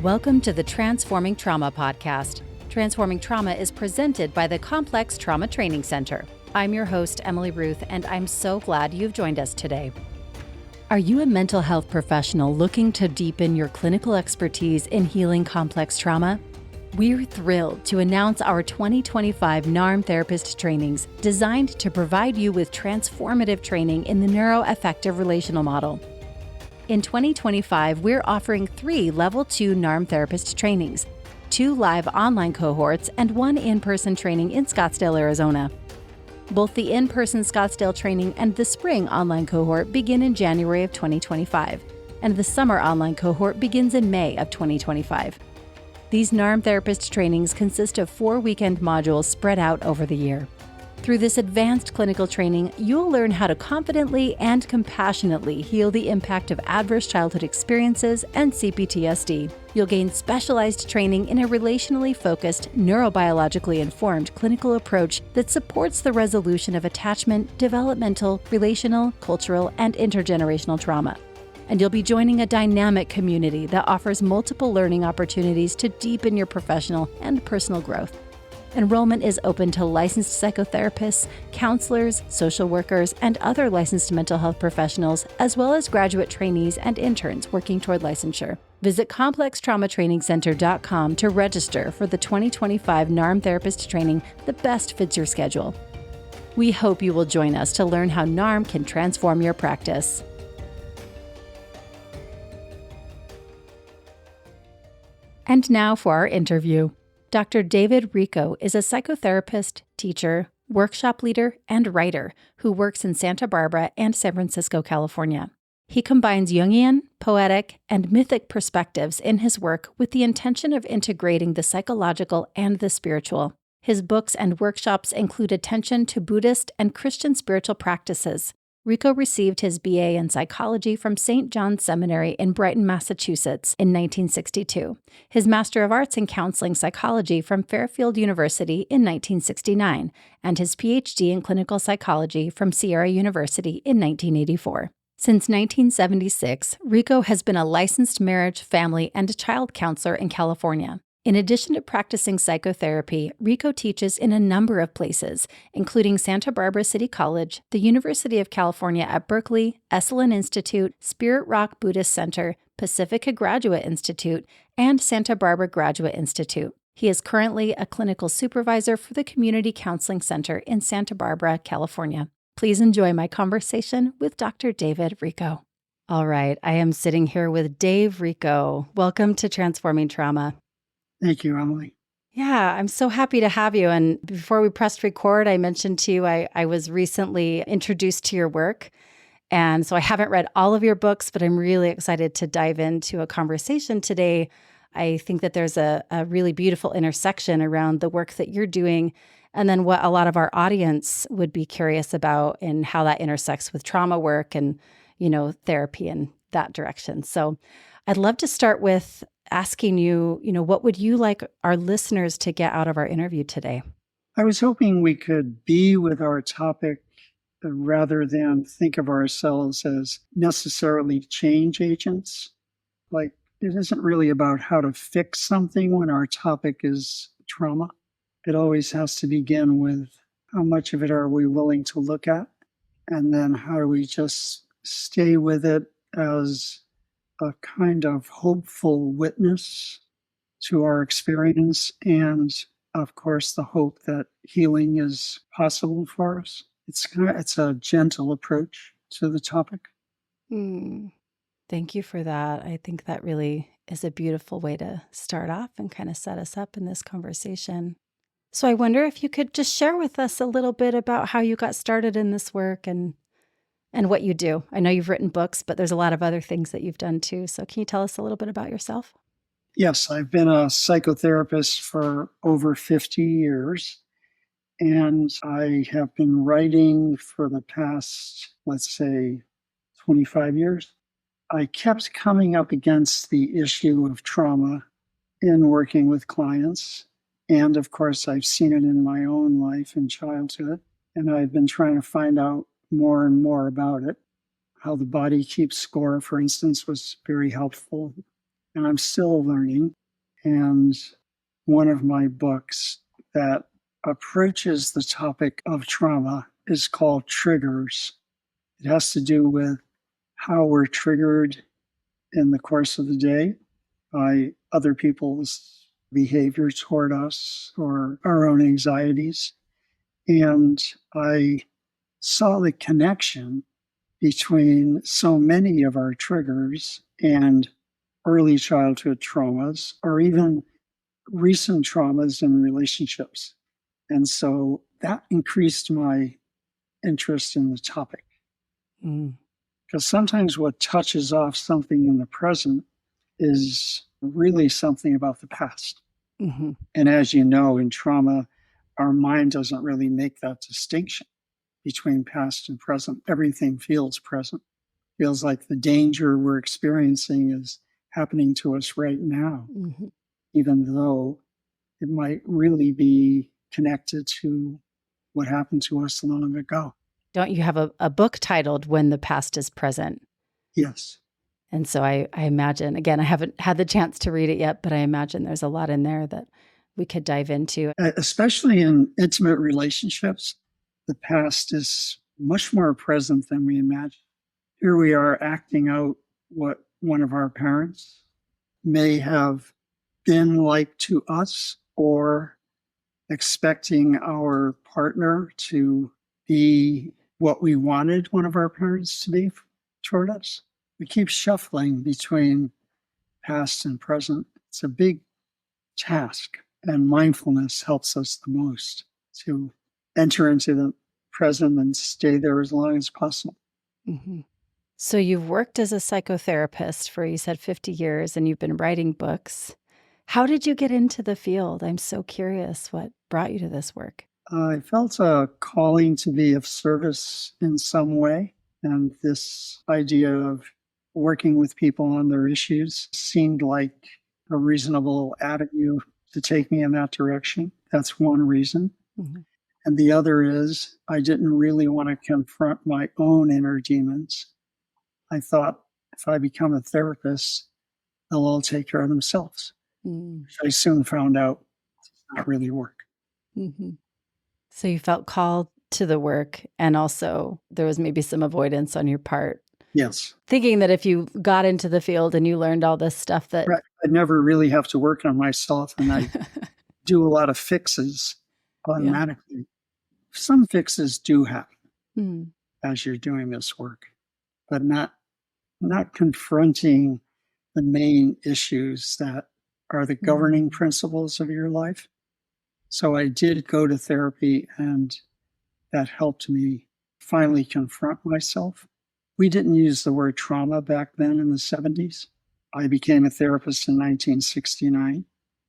Welcome to the Transforming Trauma podcast. Transforming Trauma is presented by the Complex Trauma Training Center. I'm your host, Emily Ruth, and I'm so glad you've joined us today. Are you a mental health professional looking to deepen your clinical expertise in healing complex trauma? We're thrilled to announce our 2025 NARM Therapist trainings designed to provide you with transformative training in the neuroaffective relational model. In 2025, we're offering 3 Level 2 NARM Therapist trainings, 2 live online cohorts, and 1 in-person training in Scottsdale, Arizona. Both the in-person Scottsdale training and the spring online cohort begin in January of 2025, and the summer online cohort begins in May of 2025. These NARM Therapist trainings consist of 4 weekend modules spread out over the year. Through this advanced clinical training, you'll learn how to confidently and compassionately heal the impact of adverse childhood experiences and CPTSD. You'll gain specialized training in a relationally focused, neurobiologically informed clinical approach that supports the resolution of attachment, developmental, relational, cultural, and intergenerational trauma. And you'll be joining a dynamic community that offers multiple learning opportunities to deepen your professional and personal growth. Enrollment is open to licensed psychotherapists, counselors, social workers, and other licensed mental health professionals, as well as graduate trainees and interns working toward licensure. Visit ComplexTraumaTrainingCenter.com to register for the 2025 NARM Therapist training that best fits your schedule. We hope you will join us to learn how NARM can transform your practice. And now for our interview. Dr. David Richo is a psychotherapist, teacher, workshop leader, and writer who works in Santa Barbara and San Francisco, California. He combines Jungian, poetic, and mythic perspectives in his work with the intention of integrating the psychological and the spiritual. His books and workshops include attention to Buddhist and Christian spiritual practices. Richo received his BA in psychology from St. John's Seminary in Brighton, Massachusetts in 1962, his Master of Arts in Counseling Psychology from Fairfield University in 1969, and his PhD in clinical psychology from Sierra University in 1984. Since 1976, Richo has been a licensed marriage, family, and child counselor in California. In addition to practicing psychotherapy, Richo teaches in a number of places, including Santa Barbara City College, the University of California at Berkeley, Esalen Institute, Spirit Rock Buddhist Center, Pacifica Graduate Institute, and Santa Barbara Graduate Institute. He is currently a clinical supervisor for the Community Counseling Center in Santa Barbara, California. Please enjoy my conversation with Dr. David Richo. All right, I am sitting here with Dave Richo. Welcome to Transforming Trauma. Thank you, Emily. Yeah, I'm so happy to have you. And before we pressed record, I mentioned to you I was recently introduced to your work. And so I haven't read all of your books, but I'm really excited to dive into a conversation today. I think that there's a really beautiful intersection around the work that you're doing and then what a lot of our audience would be curious about and how that intersects with trauma work and, therapy in that direction. So I'd love to start with asking you, what would you like our listeners to get out of our interview today? I was hoping we could be with our topic rather than think of ourselves as necessarily change agents. Like, it isn't really about how to fix something when our topic is trauma. It always has to begin with how much of it are we willing to look at? And then how do we just stay with it as a kind of hopeful witness to our experience and, of course, the hope that healing is possible for us. It's a gentle approach to the topic. Thank you for that. I think that really is a beautiful way to start off and kind of set us up in this conversation. So I wonder if you could just share with us a little bit about how you got started in this work and what you do. I know you've written books, but there's a lot of other things that you've done too. So can you tell us a little bit about yourself? Yes, I've been a psychotherapist for over 50 years, and I have been writing for the past, let's say, 25 years. I kept coming up against the issue of trauma in working with clients. And of course, I've seen it in my own life in childhood, and I've been trying to find out more and more about it. How the body keeps score, for instance, was very helpful. and I'm still learning. And one of my books that approaches the topic of trauma is called Triggers. It has to do with how we're triggered in the course of the day by other people's behavior toward us or our own anxieties. And I saw the connection between so many of our triggers and early childhood traumas, or even recent traumas in relationships. And so that increased my interest in the topic. Because sometimes what touches off something in the present is really something about the past. Mm-hmm. And as you know, in trauma, our mind doesn't really make that distinction between past and present. Everything feels present. Feels like the danger we're experiencing is happening to us right now, even though it might really be connected to what happened to us long ago. Don't you have a book titled When the Past is Present? Yes. And so I imagine, again, I haven't had the chance to read it yet, but I imagine there's a lot in there that we could dive into. Especially in intimate relationships, the past is much more present than we imagine. Here we are acting out what one of our parents may have been like to us, or expecting our partner to be what we wanted one of our parents to be toward us. We keep shuffling between past and present. It's a big task, and mindfulness helps us the most to enter into the present and stay there as long as possible. Mm-hmm. So you've worked as a psychotherapist for, you said, 50 years, and you've been writing books. How did you get into the field? I'm so curious what brought you to this work. I felt a calling to be of service in some way, and this idea of working with people on their issues seemed like a reasonable avenue to take me in that direction. That's one reason. Mm-hmm. And the other is I didn't really want to confront my own inner demons. I thought if I become a therapist, they'll all take care of themselves. Which I soon found out does not really work. Mm-hmm. So you felt called to the work, and also there was maybe some avoidance on your part. Yes. Thinking that if you got into the field and you learned all this stuff that... Right. I'd never really have to work on myself, and I do a lot of fixes automatically. Yeah. Some fixes do happen as you're doing this work, but not confronting the main issues that are the governing principles of your life. So I did go to therapy, and that helped me finally confront myself. We didn't use the word trauma back then in the 70s. I became a therapist in 1969.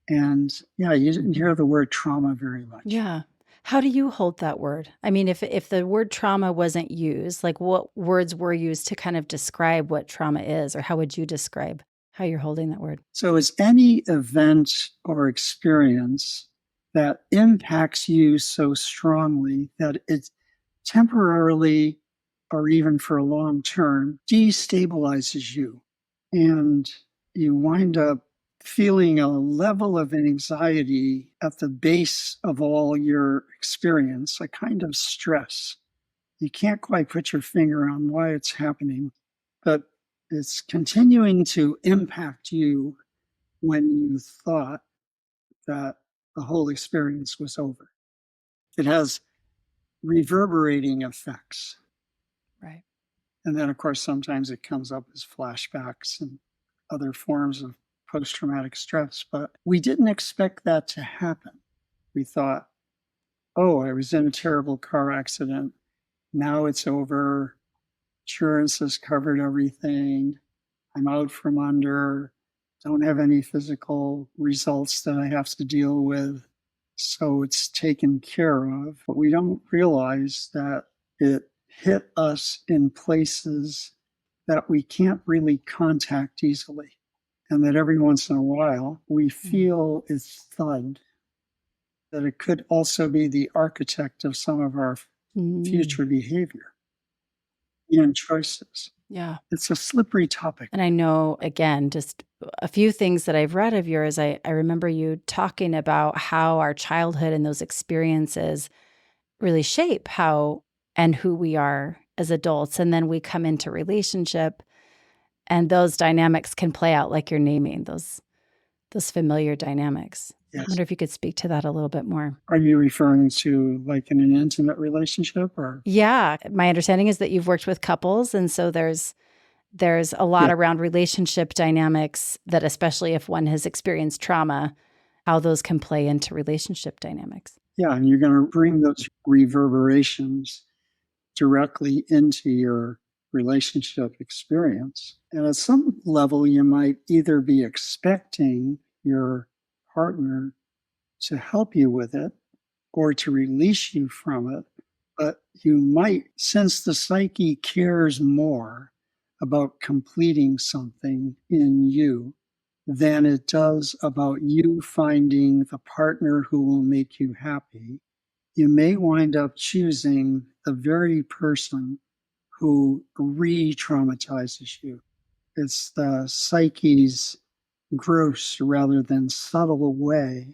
And yeah, you didn't hear the word trauma very much. Yeah. How do you hold that word? I mean, if the word trauma wasn't used, like what words were used to kind of describe what trauma is, or how would you describe how you're holding that word? So it's any event or experience that impacts you so strongly that it temporarily, or even for a long term, destabilizes you. And you wind up feeling a level of anxiety at the base of all your experience, a kind of stress. You can't quite put your finger on why it's happening, but it's continuing to impact you when you thought that the whole experience was over. It has reverberating effects. Right. And then, of course, sometimes it comes up as flashbacks and other forms of post-traumatic stress. But we didn't expect that to happen. We thought, oh, I was in a terrible car accident. Now it's over. Insurance has covered everything. I'm out from under. Don't have any physical results that I have to deal with. So it's taken care of. But we don't realize that it hit us in places that we can't really contact easily. And that every once in a while we feel it's thud. That it could also be the architect of some of our future behavior and choices. Yeah. It's a slippery topic. And I know, again, just a few things that I've read of yours, I remember you talking about how our childhood and those experiences really shape how and who we are as adults. And then we come into relationship and those dynamics can play out like you're naming those familiar dynamics. I Yes. wonder if you could speak to that a little bit more. Are you referring to like in an intimate relationship or? Yeah, my understanding is that you've worked with couples, and so there's a lot Yeah. around relationship dynamics that, especially if one has experienced trauma, how those can play into relationship dynamics. Yeah. And you're going to bring those reverberations directly into your relationship experience. And at some level, you might either be expecting your partner to help you with it or to release you from it. But you might, since the psyche cares more about completing something in you than it does about you finding the partner who will make you happy, you may wind up choosing the very person who re traumatizes you. It's the psyche's gross rather than subtle way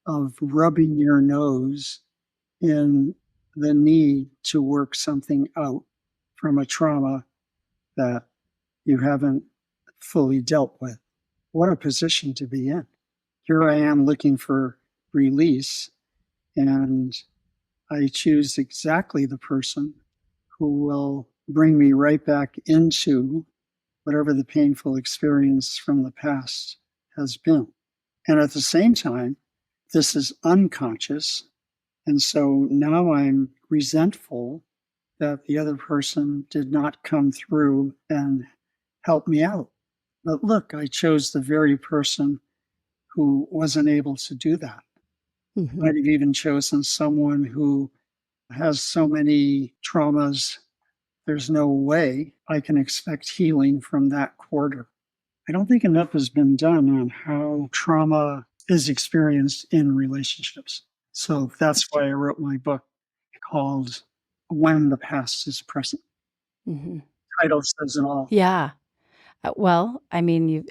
of rubbing your nose in the need to work something out from a trauma that you haven't fully dealt with. What a position to be in. Here I am looking for release, and I choose exactly the person who will bring me right back into whatever the painful experience from the past has been. And at the same time, this is unconscious. And so now I'm resentful that the other person did not come through and help me out. But look, I chose the very person who wasn't able to do that. Mm-hmm. Might have even chosen someone who has so many traumas, there's no way I can expect healing from that quarter. I don't think enough has been done on how trauma is experienced in relationships. So that's why I wrote my book called When the Past is Present. Mm-hmm. Title says it all. Yeah. Well, I mean, you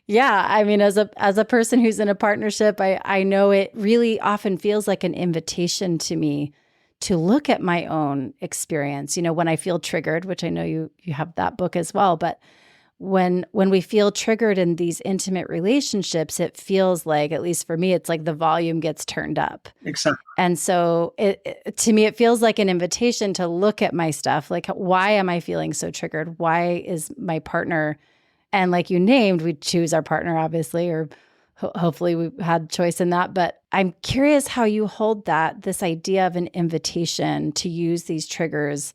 yeah, I mean, as a person who's in a partnership, I know it really often feels like an invitation to me to look at my own experience, when I feel triggered, which I know you have that book as well, but when we feel triggered in these intimate relationships, it feels like, at least for me, it's like the volume gets turned up. Exactly. And so to me, it feels like an invitation to look at my stuff. Like, why am I feeling so triggered? Why is my partner, and like you named, we choose our partner, obviously, or hopefully we had choice in that. But I'm curious how you hold this idea of an invitation to use these triggers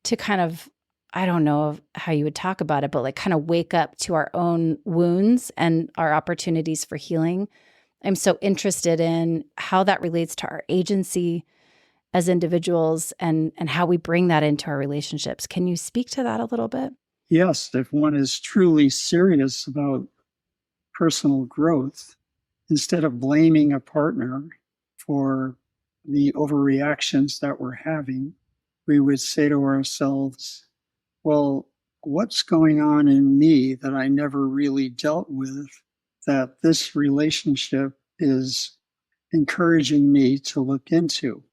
to kind of, I don't know how you would talk about it, but like kind of wake up to our own wounds and our opportunities for healing. I'm so interested in how that relates to our agency as individuals and how we bring that into our relationships. Can you speak to that a little bit? Yes, if one is truly serious about personal growth, instead of blaming a partner for the overreactions that we're having, we would say to ourselves, well, what's going on in me that I never really dealt with that this relationship is encouraging me to look into?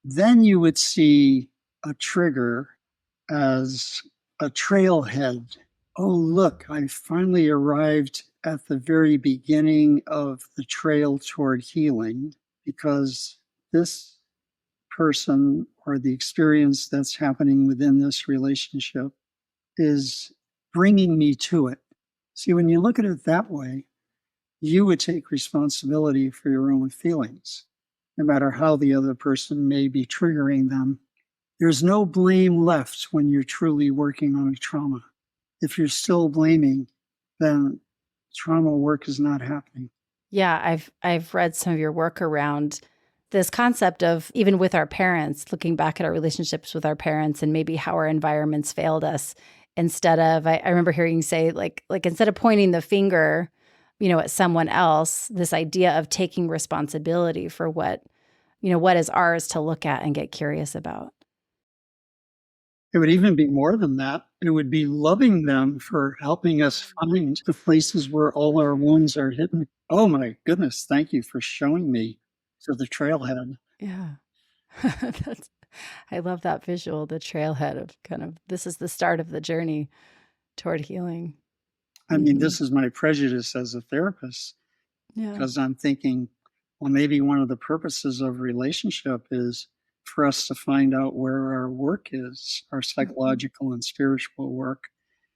Then you would see a trigger as a trailhead. Oh, look, I finally arrived at the very beginning of the trail toward healing because this person or the experience that's happening within this relationship is bringing me to it. See, when you look at it that way, you would take responsibility for your own feelings, no matter how the other person may be triggering them. There's no blame left when you're truly working on a trauma. If you're still blaming, then trauma work is not happening. Yeah, I've read some of your work around this concept of, even with our parents, looking back at our relationships with our parents and maybe how our environments failed us. Instead of, I remember hearing you say, like instead of pointing the finger, at someone else, this idea of taking responsibility for what is ours to look at and get curious about. It would even be more than that. It would be loving them for helping us find the places where all our wounds are hidden. Oh my goodness, thank you for showing me to the trailhead. Yeah. That's, I love that visual, the trailhead of kind of, this is the start of the journey toward healing. I mean, this is my prejudice as a therapist Yeah. because I'm thinking, well, maybe one of the purposes of relationship is for us to find out where our work is, our psychological and spiritual work,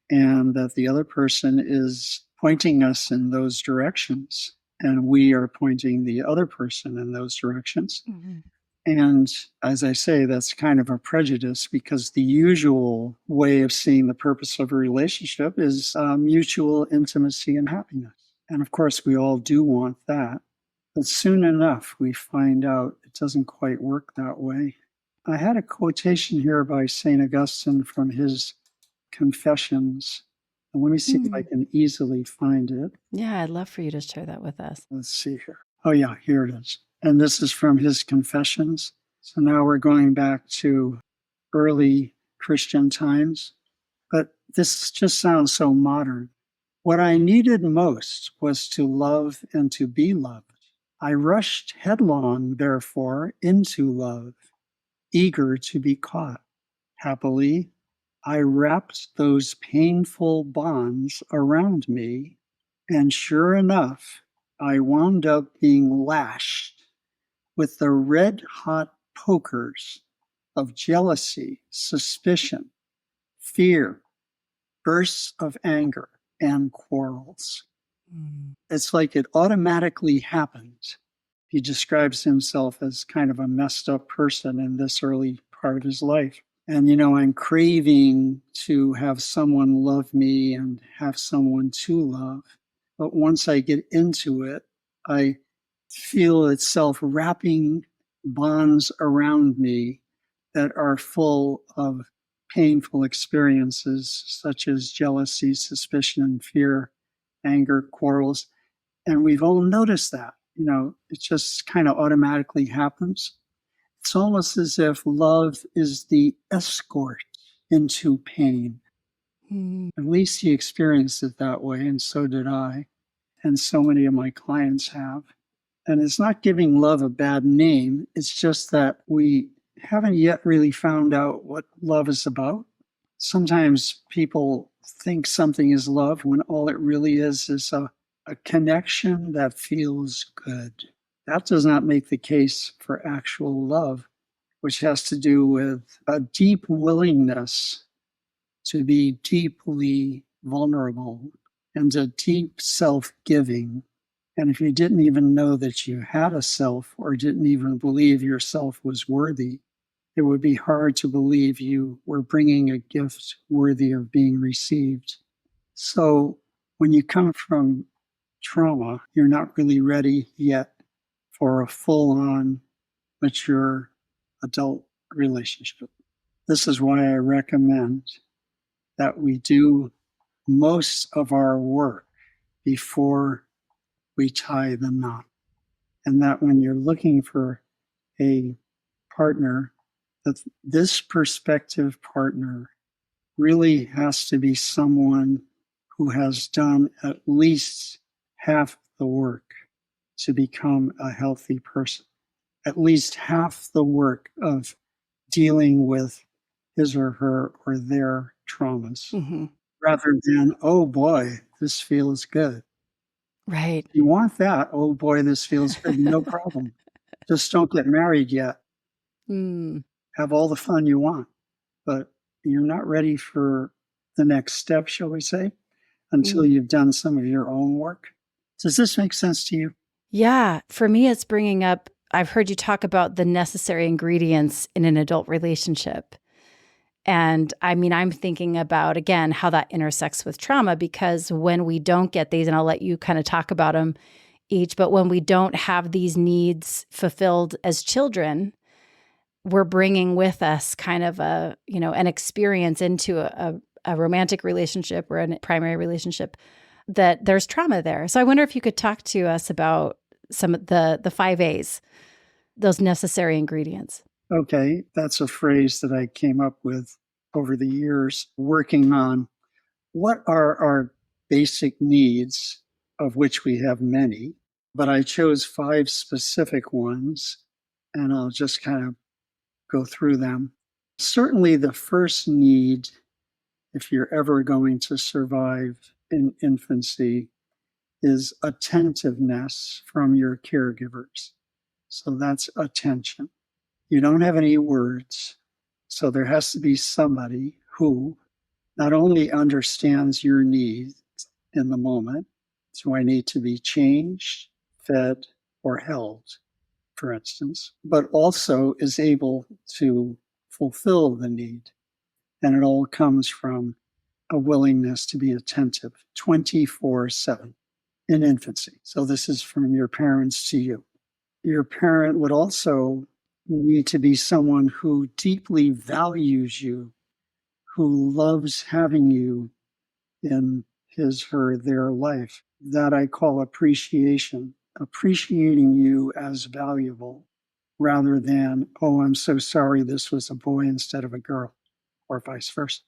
and that the other person is pointing us in those directions, and we are pointing the other person in those directions. Mhm. And as I say, that's kind of a prejudice because the usual way of seeing the purpose of a relationship is mutual intimacy and happiness. And of course, we all do want that. But soon enough, we find out it doesn't quite work that way. I had a quotation here by St. Augustine from his Confessions. And let me see if I can easily find it. Yeah, I'd love for you to share that with us. Let's see here. Oh, yeah, here it is. And this is from his Confessions. So now we're going back to early Christian times. But this just sounds so modern. What I needed most was to love and to be loved. I rushed headlong, therefore, into love, eager to be caught. Happily, I wrapped those painful bonds around me, and sure enough, I wound up being lashed with the red hot pokers of jealousy, suspicion, fear, bursts of anger, and quarrels. It's like it automatically happened. He describes himself as kind of a messed up person in this early part of his life. And, I'm craving to have someone love me and have someone to love. But once I get into it, I feel itself wrapping bonds around me that are full of painful experiences, such as jealousy, suspicion, fear, anger, quarrels. And we've all noticed that, it just kind of automatically happens. It's almost as if love is the escort into pain. At least he experienced it that way, and so did I. And so many of my clients have. And it's not giving love a bad name. It's just that we haven't yet really found out what love is about. Sometimes people think something is love when all it really is a connection that feels good. That does not make the case for actual love, which has to do with a deep willingness to be deeply vulnerable and a deep self-giving. And if you didn't even know that you had a self or didn't even believe yourself was worthy, it would be hard to believe you were bringing a gift worthy of being received. So when you come from trauma, you're not really ready yet for a full-on, mature adult relationship. This is why I recommend that we do most of our work before we tie the knot. And that when you're looking for a partner, that this prospective partner really has to be someone who has done at least half the work to become a healthy person, at least half the work of dealing with his or her or their traumas, rather than, oh boy, this feels good. Right. You want that, oh boy, this feels good, no problem. Just don't get married yet. Have all the fun you want, but you're not ready for the next step, shall we say, until you've done some of your own work. Does this make sense to you? Yeah. For me, it's bringing up, I've heard you talk about the necessary ingredients in an adult relationship. And I mean, I'm thinking about, again, how that intersects with trauma, because when we don't get these, and I'll let you kind of talk about them each, but when we don't have these needs fulfilled as children, we're bringing with us kind of an experience into a romantic relationship or a primary relationship that there's trauma there. So I wonder if you could talk to us about some of the 5 A's, those necessary ingredients. Okay, that's a phrase that I came up with over the years working on what are our basic needs, of which we have many, but I chose 5 specific ones, and I'll just kind of go through them. Certainly, the first need, if you're ever going to survive in infancy, is attentiveness from your caregivers. So that's attention. You don't have any words, so there has to be somebody who not only understands your needs in the moment, so I need to be changed, fed, or held, for instance, but also is able to fulfill the need. And it all comes from a willingness to be attentive 24/7 in infancy. So this is from your parents to you. Your parent would also need to be someone who deeply values you, who loves having you in his, her, their life. That I call appreciation, appreciating you as valuable rather than, oh, I'm so sorry this was a boy instead of a girl, or vice versa.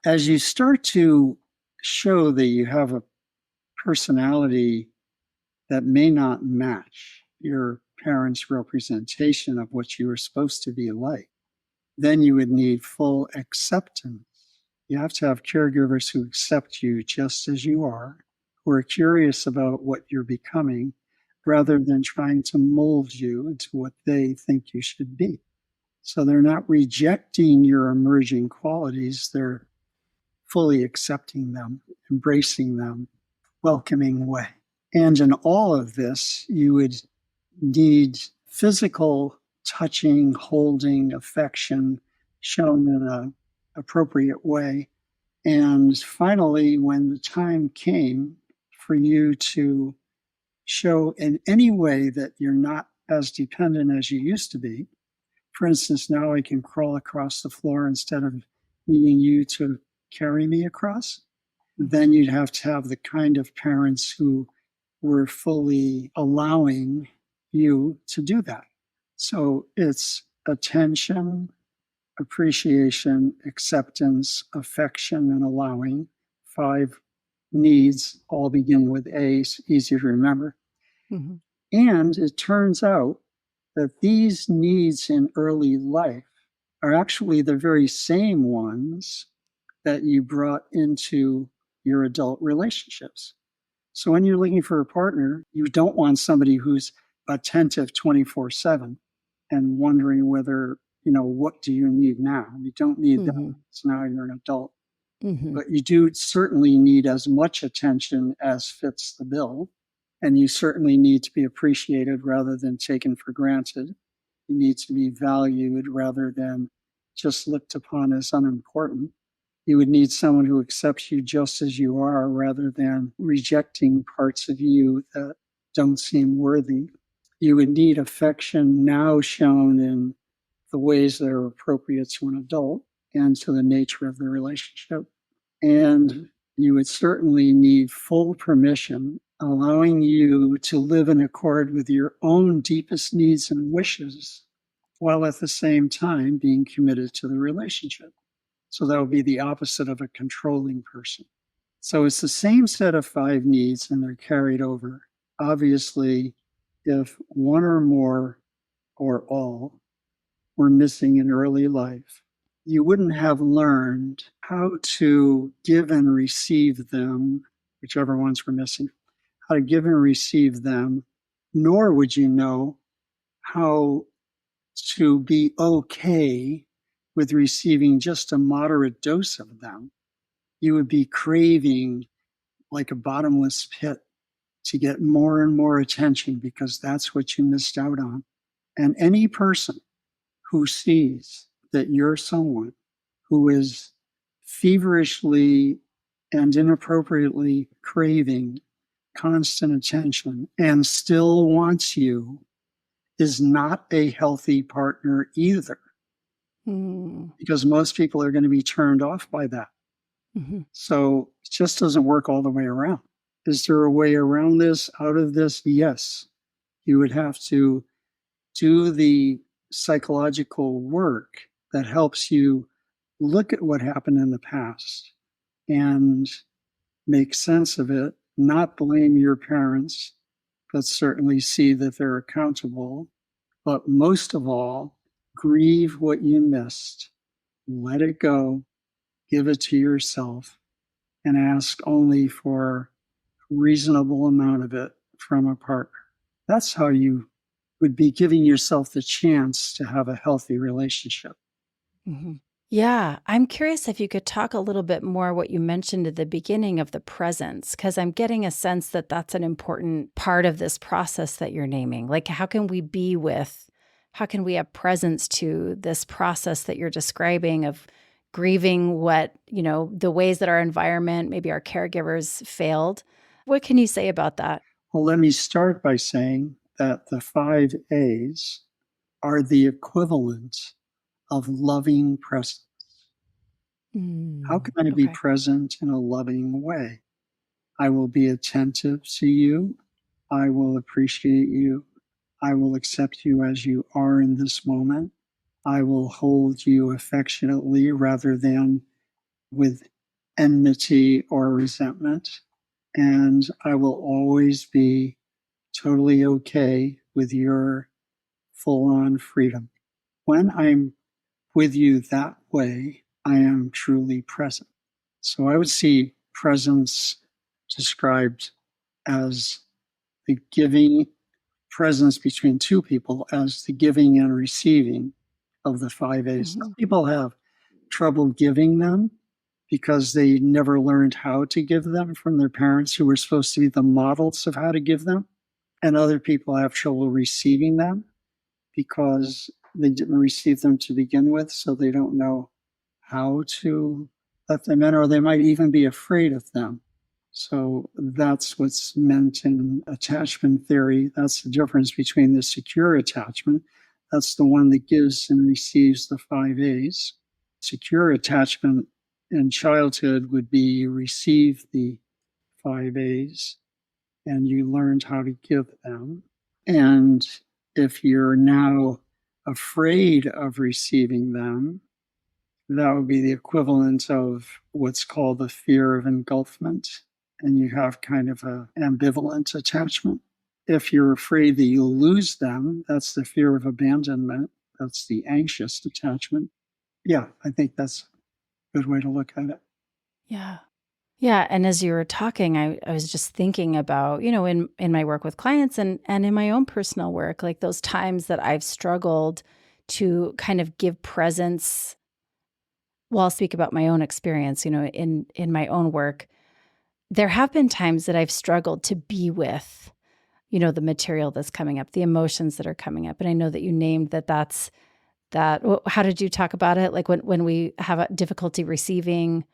As you start to show that you have a personality that may not match your parents' representation of what you were supposed to be like, then you would need full acceptance. You have to have caregivers who accept you just as you are, who are curious about what you're becoming, rather than trying to mold you into what they think you should be. So they're not rejecting your emerging qualities, they're fully accepting them, embracing them, welcoming way. And in all of this, you would need physical touching, holding, affection shown in an appropriate way. And finally, when the time came for you to show in any way that you're not as dependent as you used to be, for instance, now I can crawl across the floor instead of needing you to carry me across, then you'd have to have the kind of parents who were fully allowing you to do that. So it's attention, appreciation, acceptance, affection, and allowing. 5 needs all begin with A, easy to remember. Mm-hmm. And it turns out that these needs in early life are actually the very same ones that you brought into your adult relationships. So when you're looking for a partner, you don't want somebody who's attentive 24/7 and wondering whether, what do you need now? You don't need that. So now you're an adult. But you do certainly need as much attention as fits the bill. And you certainly need to be appreciated rather than taken for granted. You need to be valued rather than just looked upon as unimportant. You would need someone who accepts you just as you are rather than rejecting parts of you that don't seem worthy. You would need affection now shown in the ways that are appropriate to an adult and to the nature of the relationship. And you would certainly need full permission, allowing you to live in accord with your own deepest needs and wishes, while at the same time being committed to the relationship. So that would be the opposite of a controlling person. So it's the same set of 5 needs and they're carried over. Obviously, if one or more or all were missing in early life, you wouldn't have learned how to give and receive them, whichever ones were missing, how to give and receive them, nor would you know how to be okay with receiving just a moderate dose of them. You would be craving like a bottomless pit to get more and more attention because that's what you missed out on. And any person who sees that you're someone who is feverishly and inappropriately craving constant attention and still wants you is not a healthy partner either. Because most people are going to be turned off by that. So it just doesn't work all the way around. Is there a way around this, out of this? Yes. You would have to do the psychological work that helps you look at what happened in the past and make sense of it, not blame your parents, but certainly see that they're accountable. But most of all, grieve what you missed, let it go, give it to yourself, and ask only for a reasonable amount of it from a partner. That's how you would be giving yourself the chance to have a healthy relationship. Mm-hmm. Yeah, I'm curious if you could talk a little bit more what you mentioned at the beginning of the presence, because I'm getting a sense that that's an important part of this process that you're naming. Like, how can we have presence to this process that you're describing of grieving what, the ways that our environment, maybe our caregivers failed? What can you say about that? Well, let me start by saying that the 5 A's are the equivalent of loving presence. How can I be Okay. present in a loving way? I will be attentive to you. I will appreciate you. I will accept you as you are in this moment. I will hold you affectionately rather than with enmity or resentment. And I will always be totally okay with your full on freedom. When I'm with you that way, I am truly present. So I would see presence described as the giving, presence between two people as the giving and receiving of the 5 A's. Mm-hmm. Some people have trouble giving them because they never learned how to give them from their parents who were supposed to be the models of how to give them. And other people have trouble receiving them because they didn't receive them to begin with, so they don't know how to let them in, or they might even be afraid of them. So that's what's meant in attachment theory. That's the difference between the secure attachment. That's the one that gives and receives the 5 A's. Secure attachment in childhood would be you receive the 5 A's and you learned how to give them. And if you're now afraid of receiving them, that would be the equivalent of what's called the fear of engulfment. And you have kind of an ambivalent attachment. If you're afraid that you'll lose them, that's the fear of abandonment. That's the anxious attachment. Yeah, I think that's a good way to look at it. Yeah. Yeah, and as you were talking, I was just thinking about, in my work with clients and in my own personal work, like those times that I've struggled to kind of give presence. Well, I'll speak about my own experience, in my own work. There have been times that I've struggled to be with, the material that's coming up, the emotions that are coming up. And I know that you named that's that. How did you talk about it? Like when we have a difficulty receiving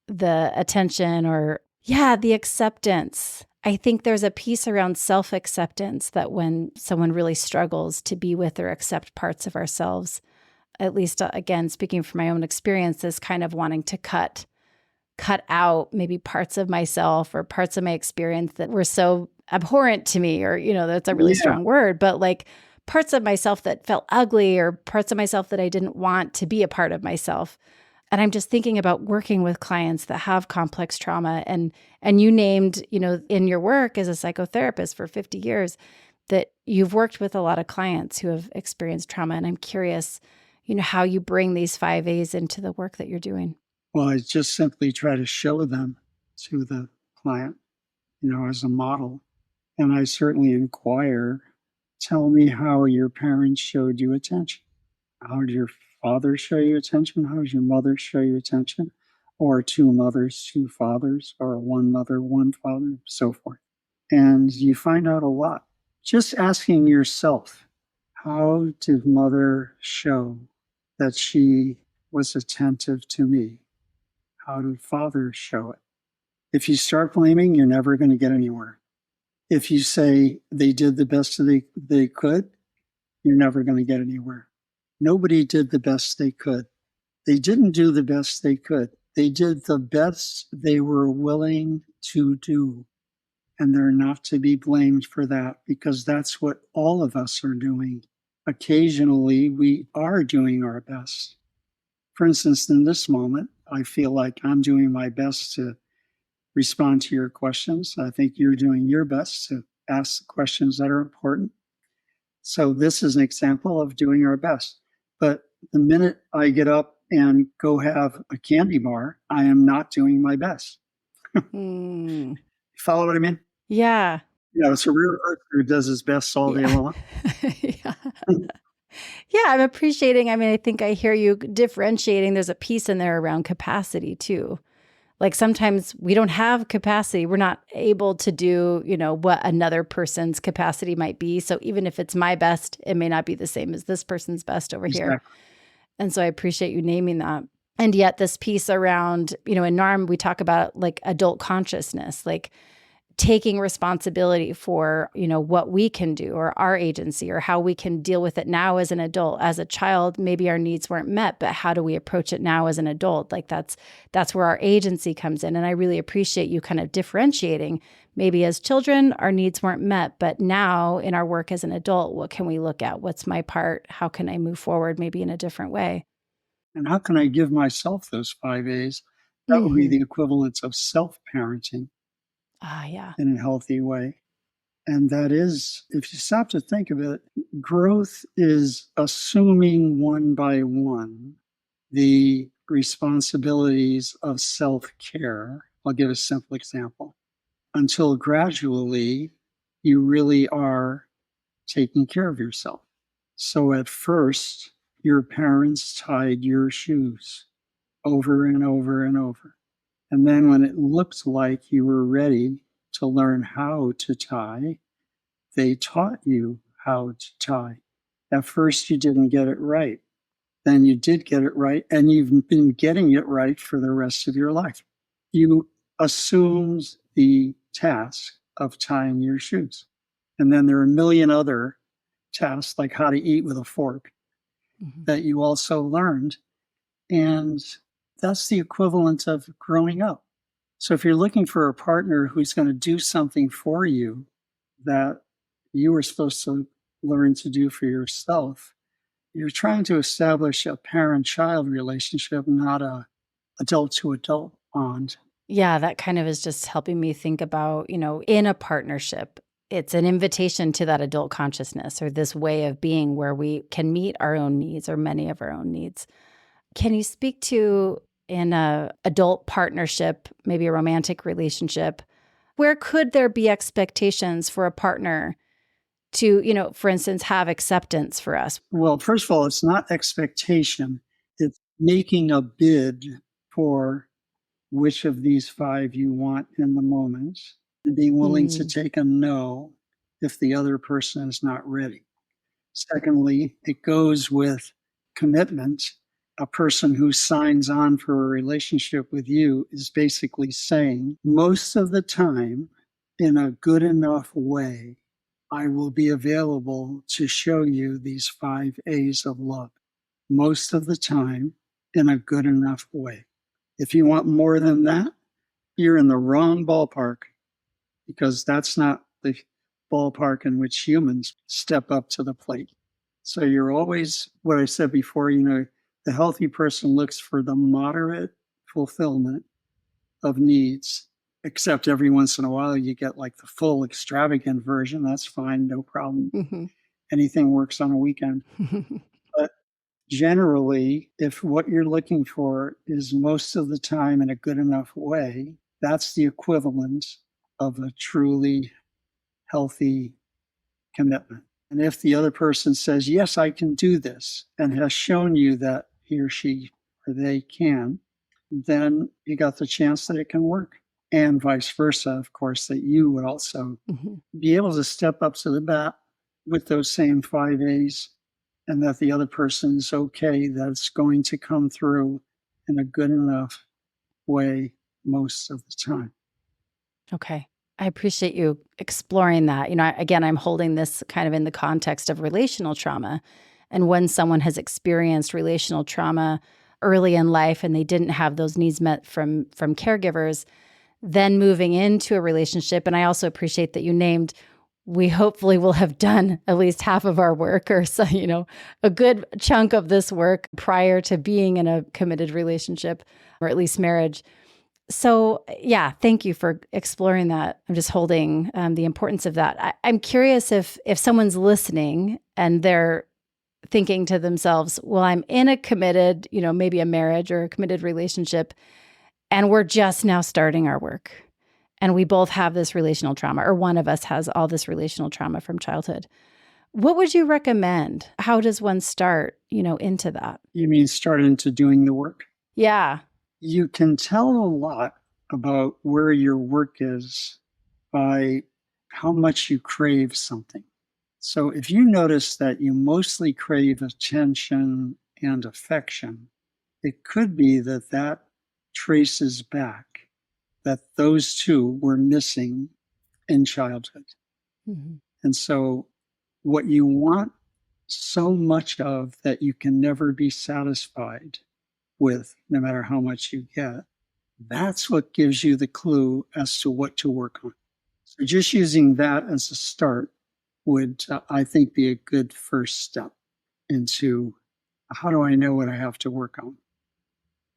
the attention or, yeah, the acceptance. I think there's a piece around self-acceptance that when someone really struggles to be with or accept parts of ourselves, at least again, speaking from my own experience, is kind of wanting to cut out maybe parts of myself or parts of my experience that were so abhorrent to me, or, that's a really Yeah. strong word, but like parts of myself that felt ugly or parts of myself that I didn't want to be a part of myself. And I'm just thinking about working with clients that have complex trauma. And you named, in your work as a psychotherapist for 50 years, that you've worked with a lot of clients who have experienced trauma. And I'm curious, how you bring these 5 A's into the work that you're doing. Well, I just simply try to show them to the client, as a model. And I certainly inquire, tell me how your parents showed you attention. How did your father show you attention? How did your mother show you attention? Or two mothers, two fathers, or one mother, one father, so forth. And you find out a lot. Just asking yourself, how did mother show that she was attentive to me? How did father show it? If you start blaming, you're never going to get anywhere. If you say they did the best they could, you're never going to get anywhere. Nobody did the best they could. They didn't do the best they could. They did the best they were willing to do. And they're not to be blamed for that because that's what all of us are doing. Occasionally, we are doing our best. For instance, in this moment, I feel like I'm doing my best to respond to your questions. I think you're doing your best to ask the questions that are important. So this is an example of doing our best. But the minute I get up and go have a candy bar, I am not doing my best. Mm. Follow what I mean? Yeah. It's a real person who does his best all day long. Yeah. Yeah, I'm appreciating. I mean, I think I hear you differentiating. There's a piece in there around capacity too. Like sometimes we don't have capacity. We're not able to do, what another person's capacity might be. So even if it's my best, it may not be the same as this person's best over here. Exactly. And so I appreciate you naming that. And yet this piece around, in NARM, we talk about like adult consciousness, like taking responsibility for, what we can do or our agency or how we can deal with it now as an adult. As a child, maybe our needs weren't met, but how do we approach it now as an adult? Like that's where our agency comes in. And I really appreciate you kind of differentiating. Maybe as children, our needs weren't met, but now in our work as an adult, what can we look at? What's my part? How can I move forward maybe in a different way? And how can I give myself those 5 A's? That would be the equivalent of self-parenting. Yeah. In a healthy way. And that is, if you stop to think of it, growth is assuming one by one the responsibilities of self-care. I'll give a simple example. Until gradually you really are taking care of yourself. So at first, your parents tied your shoes over and over and over. And then when it looked like you were ready to learn how to tie, they taught you how to tie. At first, you didn't get it right. Then you did get it right, and you've been getting it right for the rest of your life. You assumed the task of tying your shoes. And then there are a million other tasks, like how to eat with a fork, that you also learned. And that's the equivalent of growing up. So if you're looking for a partner who's going to do something for you that you were supposed to learn to do for yourself, you're trying to establish a parent-child relationship, not a adult-to-adult bond. Yeah, that kind of is just helping me think about, in a partnership, it's an invitation to that adult consciousness or this way of being where we can meet our own needs or many of our own needs. Can you speak to in a adult partnership, maybe a romantic relationship, where could there be expectations for a partner to, for instance, have acceptance for us? Well, first of all, it's not expectation. It's making a bid for which of these 5 you want in the moment and being willing to take a no if the other person is not ready. Secondly, it goes with commitment. A person who signs on for a relationship with you is basically saying, most of the time, in a good enough way, I will be available to show you these 5 A's of love. Most of the time, in a good enough way. If you want more than that, you're in the wrong ballpark, because that's not the ballpark in which humans step up to the plate. So you're always, what I said before, the healthy person looks for the moderate fulfillment of needs, except every once in a while you get like the full extravagant version. That's fine, no problem. Anything works on a weekend. But generally, if what you're looking for is most of the time in a good enough way, that's the equivalent of a truly healthy commitment. And if the other person says, yes, I can do this, and has shown you that he or she or they can, then you got the chance that it can work. And vice versa, of course, that you would also be able to step up to the bat with those same 5 A's, and that the other person is okay, that it's going to come through in a good enough way most of the time. Okay. I appreciate you exploring that. Again, I'm holding this kind of in the context of relational trauma. And when someone has experienced relational trauma early in life and they didn't have those needs met from caregivers, then moving into a relationship. And I also appreciate that you named we hopefully will have done at least half of our work, or so, a good chunk of this work prior to being in a committed relationship, or at least marriage. So yeah, thank you for exploring that. I'm just holding the importance of that. I'm curious if someone's listening and they're thinking to themselves, well, I'm in a committed, maybe a marriage or a committed relationship, and we're just now starting our work. And we both have this relational trauma, or one of us has all this relational trauma from childhood. What would you recommend? How does one start, into that? You mean start into doing the work? Yeah. You can tell a lot about where your work is by how much you crave something. So if you notice that you mostly crave attention and affection, it could be that that traces back that those two were missing in childhood. Mm-hmm. And so what you want so much of that you can never be satisfied with, no matter how much you get, that's what gives you the clue as to what to work on. So just using that as a start would, I think, be a good first step into how do I know what I have to work on.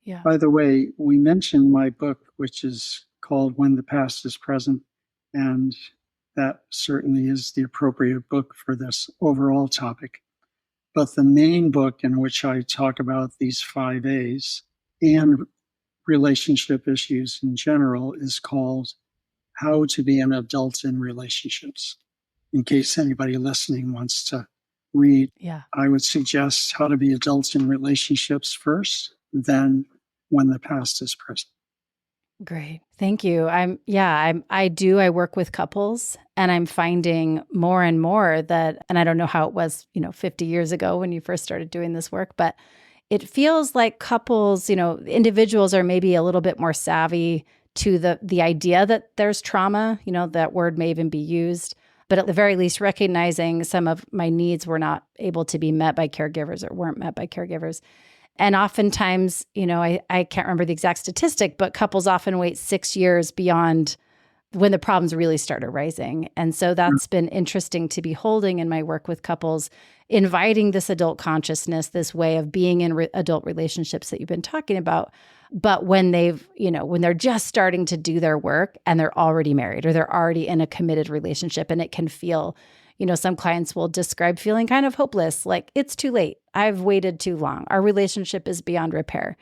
Yeah. By the way, we mentioned my book, which is called When the Past is Present, and that certainly is the appropriate book for this overall topic. But the main book in which I talk about these 5 A's and relationship issues in general is called How to Be an Adult in Relationships. In case anybody listening wants to read, Yeah. I would suggest How to Be Adults in Relationships first, then When the Past is Present. Great. Thank you. I work with couples, and I'm finding more and more that, and I don't know how it was, 50 years ago when you first started doing this work, but it feels like couples, individuals are maybe a little bit more savvy to the idea that there's trauma, that word may even be used, but at the very least recognizing some of my needs were not able to be met by caregivers or weren't met by caregivers. And oftentimes, I can't remember the exact statistic, but couples often wait 6 years beyond when the problems really start arising. And so that's been interesting to be holding in my work with couples, inviting this adult consciousness, this way of being in adult relationships that you've been talking about. But when when they're just starting to do their work and they're already married or they're already in a committed relationship, and it can feel, some clients will describe feeling kind of hopeless, like it's too late. I've waited too long. Our relationship is beyond repair.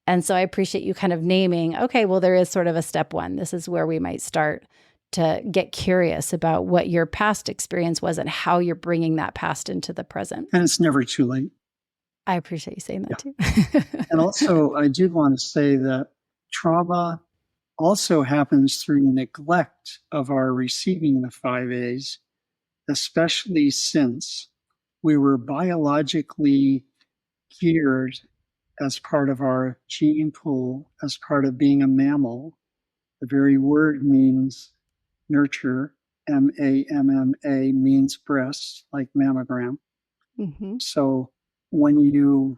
And so I appreciate you kind of naming, okay, well, there is sort of a step one. This is where we might start to get curious about what your past experience was and how you're bringing that past into the present. And it's never too late. I appreciate you saying that too. And also, I do want to say that trauma also happens through neglect of our receiving the 5 A's, especially since we were biologically geared as part of our gene pool, as part of being a mammal. The very word means nurture. MAMMA means breast, like mammogram. Mm-hmm. So when you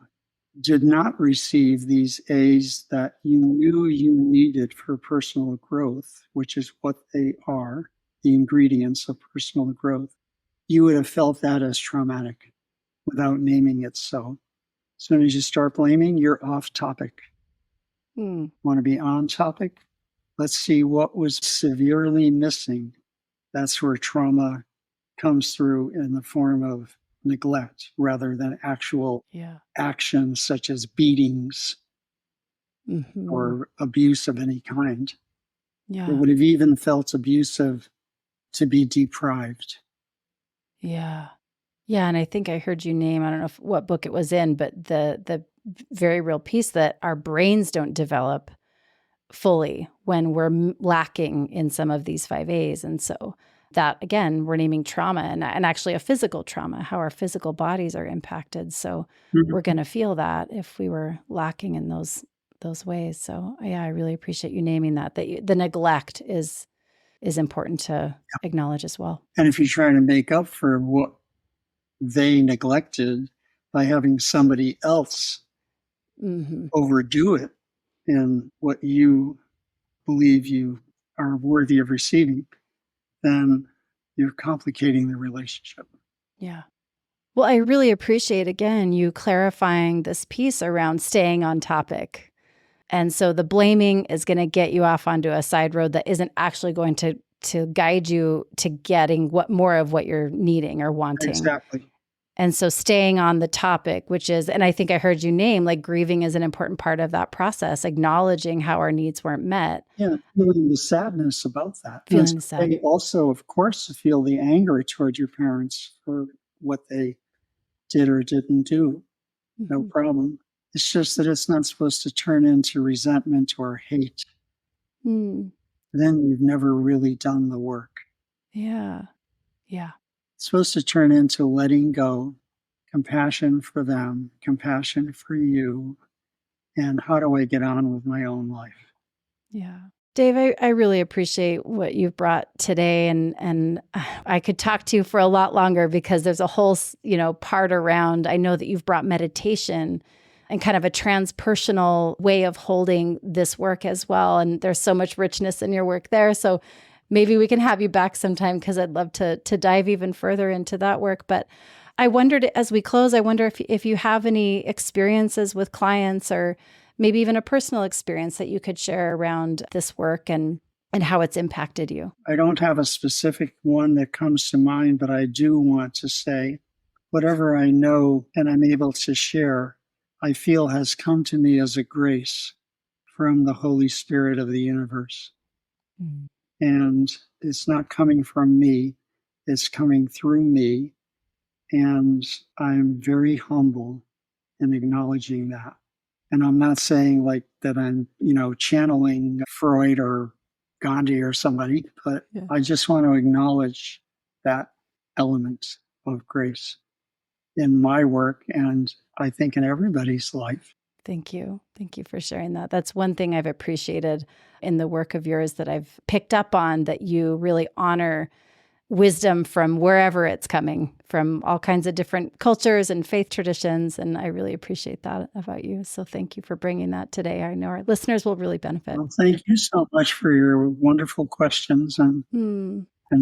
did not receive these A's that you knew you needed for personal growth, which is what they are, the ingredients of personal growth, you would have felt that as traumatic without naming it so. As soon as you start blaming, you're off topic. Want to be on topic? Let's see what was severely missing. That's where trauma comes through in the form of neglect rather than actual actions such as beatings or abuse of any kind. Yeah. It would have even felt abusive to be deprived. Yeah. Yeah. And I think I heard you name, I don't know what book it was in, but the very real piece that our brains don't develop fully when we're lacking in some of these 5 A's. And so that, again, we're naming trauma and actually a physical trauma, how our physical bodies are impacted. So we're going to feel that if we were lacking in those ways. So yeah, I really appreciate you naming that the neglect is important to acknowledge as well. And if you're trying to make up for what they neglected by having somebody else overdo it in what you believe you are worthy of receiving, then you're complicating the relationship. Yeah. Well, I really appreciate, again, you clarifying this piece around staying on topic. And so the blaming is going to get you off onto a side road that isn't actually going to guide you to getting more of what you're needing or wanting. Exactly. And so staying on the topic, which is, and I think I heard you name, like grieving is an important part of that process, acknowledging how our needs weren't met. Yeah, feeling the sadness about that. Feeling And the sad. they also, of course, feel the anger toward your parents for what they did or didn't do. No problem. It's just that it's not supposed to turn into resentment or hate. Mm. Then you've never really done the work. Yeah. Yeah. It's supposed to turn into letting go, compassion for them, compassion for you, and how do I get on with my own life? Yeah. Dave, I really appreciate what you've brought today, and I could talk to you for a lot longer because there's a whole, part around. I know that you've brought meditation and kind of a transpersonal way of holding this work as well, and there's so much richness in your work there. So maybe we can have you back sometime because I'd love to dive even further into that work. But I wondered, as we close, I wonder if you have any experiences with clients or maybe even a personal experience that you could share around this work and how it's impacted you. I don't have a specific one that comes to mind, but I do want to say whatever I know and I'm able to share, I feel has come to me as a grace from the Holy Spirit of the universe. Mm. And it's not coming from me, it's coming through me. And I'm very humble in acknowledging that. And I'm not saying like that I'm, channeling Freud or Gandhi or somebody, but yeah. I just want to acknowledge that element of grace in my work and I think in everybody's life. Thank you. Thank you for sharing that. That's one thing I've appreciated in the work of yours that I've picked up on, that you really honor wisdom from wherever it's coming, from all kinds of different cultures and faith traditions. And I really appreciate that about you. So thank you for bringing that today. I know our listeners will really benefit. Well, thank you so much for your wonderful questions and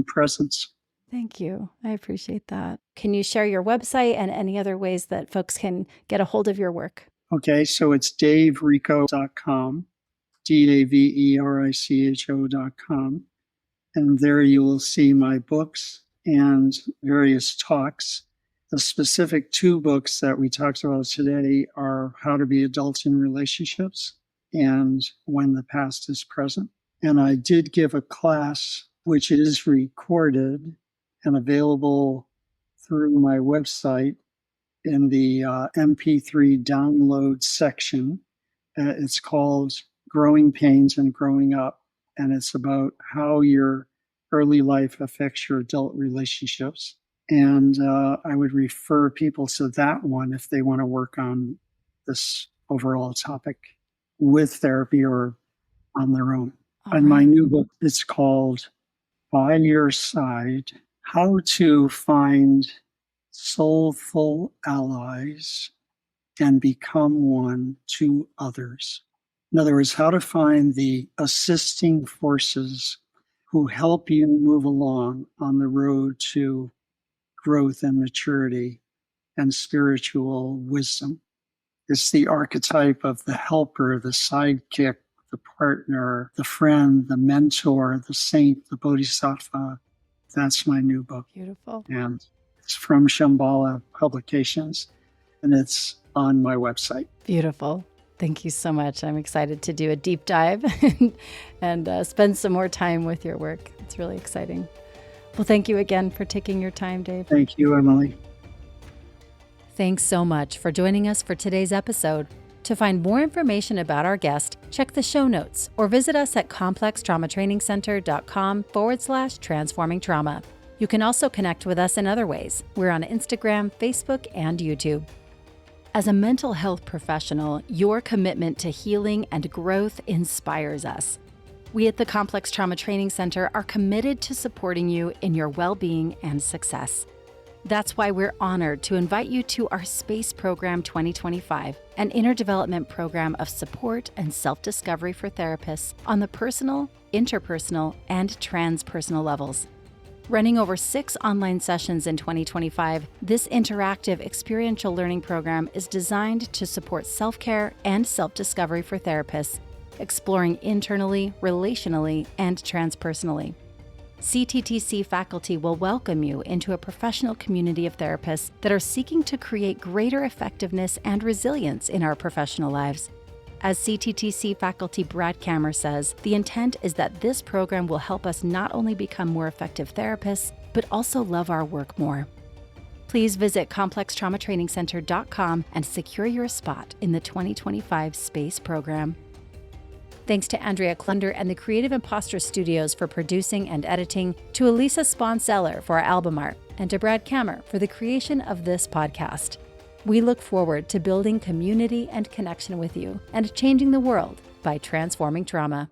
presence. Thank you. I appreciate that. Can you share your website and any other ways that folks can get a hold of your work? Okay, so it's davericho.com, davericho.com. And there you will see my books and various talks. The specific 2 books that we talked about today are How to Be Adults in Relationships and When the Past is Present. And I did give a class, which is recorded and available through my website in the MP3 download section. It's called Growing Pains and Growing Up. And it's about how your early life affects your adult relationships. And I would refer people to that one if they want to work on this overall topic with therapy or on their own. And my new book is called By Your Side, How to Find Soulful Allies and Become One to Others. In other words, how to find the assisting forces who help you move along on the road to growth and maturity and spiritual wisdom. It's the archetype of the helper, the sidekick, the partner, the friend, the mentor, the saint, the bodhisattva. That's my new book. Beautiful. And it's from Shambhala Publications, and it's on my website. Beautiful. Thank you so much. I'm excited to do a deep dive and spend some more time with your work. It's really exciting. Well, thank you again for taking your time, Dave. Thank you, Emily. Thanks so much for joining us for today's episode. To find more information about our guest, check the show notes or visit us at complextraumatrainingcenter.com/transforming trauma. You can also connect with us in other ways. We're on Instagram, Facebook, and YouTube. As a mental health professional, your commitment to healing and growth inspires us. We at the Complex Trauma Training Center are committed to supporting you in your well-being and success. That's why we're honored to invite you to our Space Program 2025, an interdevelopment program of support and self-discovery for therapists on the personal, interpersonal, and transpersonal levels. Running over 6 online sessions in 2025, this interactive experiential learning program is designed to support self-care and self-discovery for therapists, exploring internally, relationally, and transpersonally. CTTC faculty will welcome you into a professional community of therapists that are seeking to create greater effectiveness and resilience in our professional lives. As CTTC faculty Brad Kammer says, the intent is that this program will help us not only become more effective therapists, but also love our work more. Please visit complextraumatrainingcenter.com and secure your spot in the 2025 SPACE program. Thanks to Andrea Klunder and the Creative Imposter Studios for producing and editing, to Elisa Sponseller for our album art, and to Brad Kammer for the creation of this podcast. We look forward to building community and connection with you and changing the world by transforming trauma.